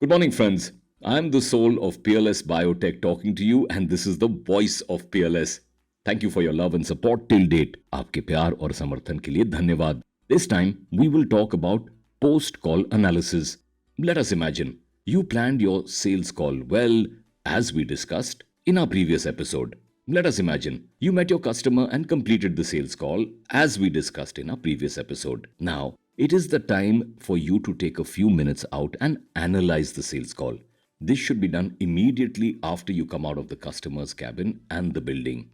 Good morning, friends. I'm the soul of Peerless Biotech talking to you, and this is the voice of Peerless. Thank you for your love and support till date. आपके प्यार और समर्थन के लिए धन्यवाद. This time, we will talk about post-call analysis. Let us imagine you planned your sales call well, as we discussed in our previous episode. Let us imagine you met your customer and completed the sales call, as we discussed in our previous episode. Now, it is the time for you to take a few minutes out and analyze the sales call. This should be done immediately after you come out of the customer's cabin and the building.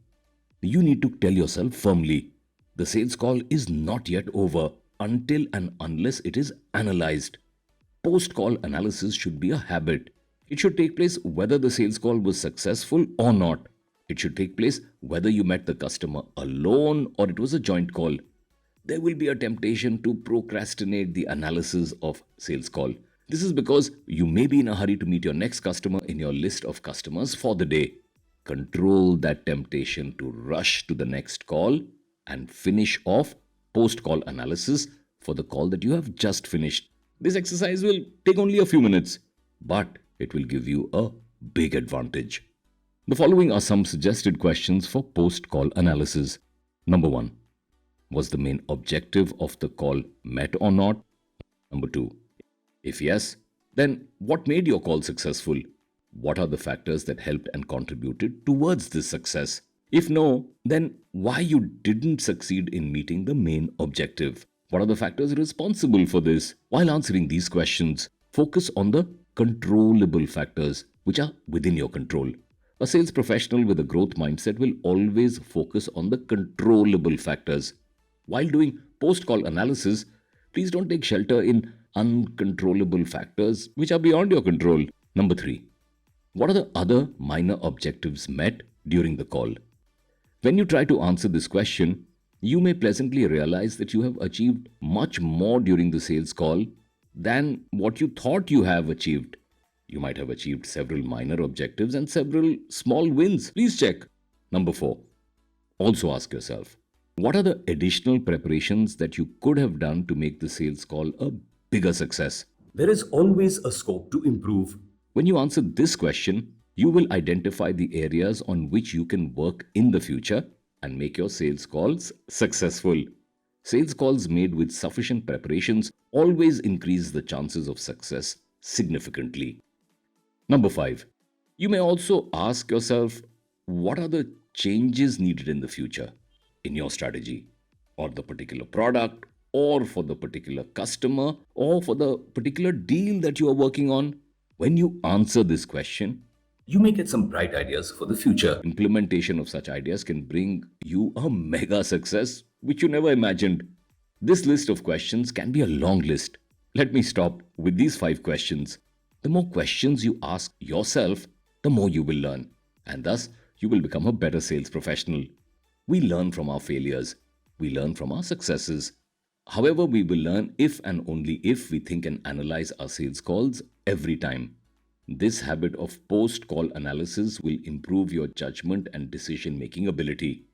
You need to tell yourself firmly the sales call is not yet over until and unless it is analyzed. Post call analysis should be a habit. It should take place whether the sales call was successful or not. It should take place whether you met the customer alone or it was a joint call. There will be a temptation to procrastinate the analysis of sales call. This is because you may be in a hurry to meet your next customer in your list of customers for the day. Control that temptation to rush to the next call and finish off post call analysis for the call that you have just finished. This exercise will take only a few minutes, but it will give you a big advantage. The following are some suggested questions for post call analysis. Number 1. Was the main objective of the call met or not? Number 2. If yes, then what made your call successful? What are the factors that helped and contributed towards this success? If no, then why you didn't succeed in meeting the main objective? What are the factors responsible for this? While answering these questions, focus on the controllable factors which are within your control. A sales professional with a growth mindset will always focus on the controllable factors. While doing post-call analysis, please don't take shelter in uncontrollable factors which are beyond your control. Number 3. What are the other minor objectives met during the call? When you try to answer this question, you may pleasantly realize that you have achieved much more during the sales call than what you thought you have achieved. You might have achieved several minor objectives and several small wins. Please check. Number 4. Also ask yourself, what are the additional preparations that you could have done to make the sales call a bigger success? There is always a scope to improve. When you answer this question, you will identify the areas on which you can work in the future and make your sales calls successful. Sales calls made with sufficient preparations always increase the chances of success significantly. Number 5. You may also ask yourself, what are the changes needed in the future in your strategy or the particular product or for the particular customer or for the particular deal that you are working on? When you answer this question, you may get some bright ideas for the future. Implementation of such ideas can bring you a mega success which you never imagined. This list of questions can be a long list. Let me stop with these 5 questions. The more questions you ask yourself, the more you will learn, and thus you will become a better sales professional. We learn from our failures. We learn from our successes. However, we will learn if and only if we think and analyze our sales calls every time. This habit of post-call analysis will improve your judgment and decision-making ability.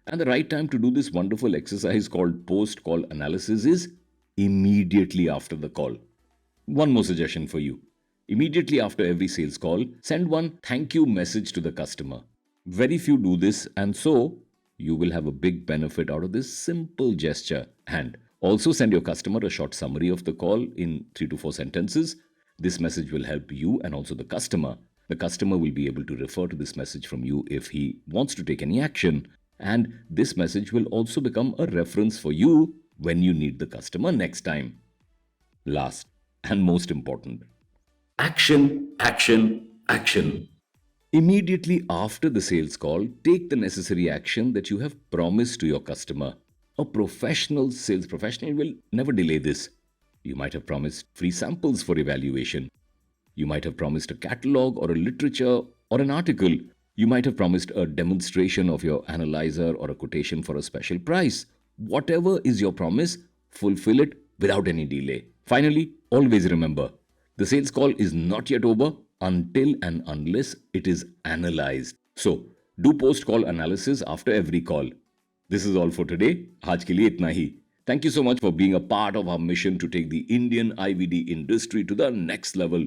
And the right time to do this wonderful exercise called post-call analysis is immediately after the call. One more suggestion for you. Immediately after every sales call, send one thank you message to the customer. Very few do this, and so you will have a big benefit out of this simple gesture. And also send your customer a short summary of the call in 3 to 4 sentences. This message will help you and also the customer. The customer will be able to refer to this message from you if he wants to take any action. And this message will also become a reference for you when you need the customer next time. Last and most important, action, action, action. Immediately after the sales call, take the necessary action that you have promised to your customer. A professional sales professional will never delay this. You might have promised free samples for evaluation. You might have promised a catalog or a literature or an article. You might have promised a demonstration of your analyzer or a quotation for a special price. Whatever is your promise, fulfill it without any delay. Finally, always remember, the sales call is not yet over until and unless it is analyzed. So, do post-call analysis after every call. This is all for today. आज के लिए इतना ही. Thank you so much for being a part of our mission to take the Indian IVD industry to the next level.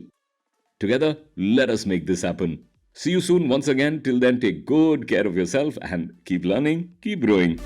Together, let us make this happen. See you soon once again. Till then, take good care of yourself and keep learning, keep growing.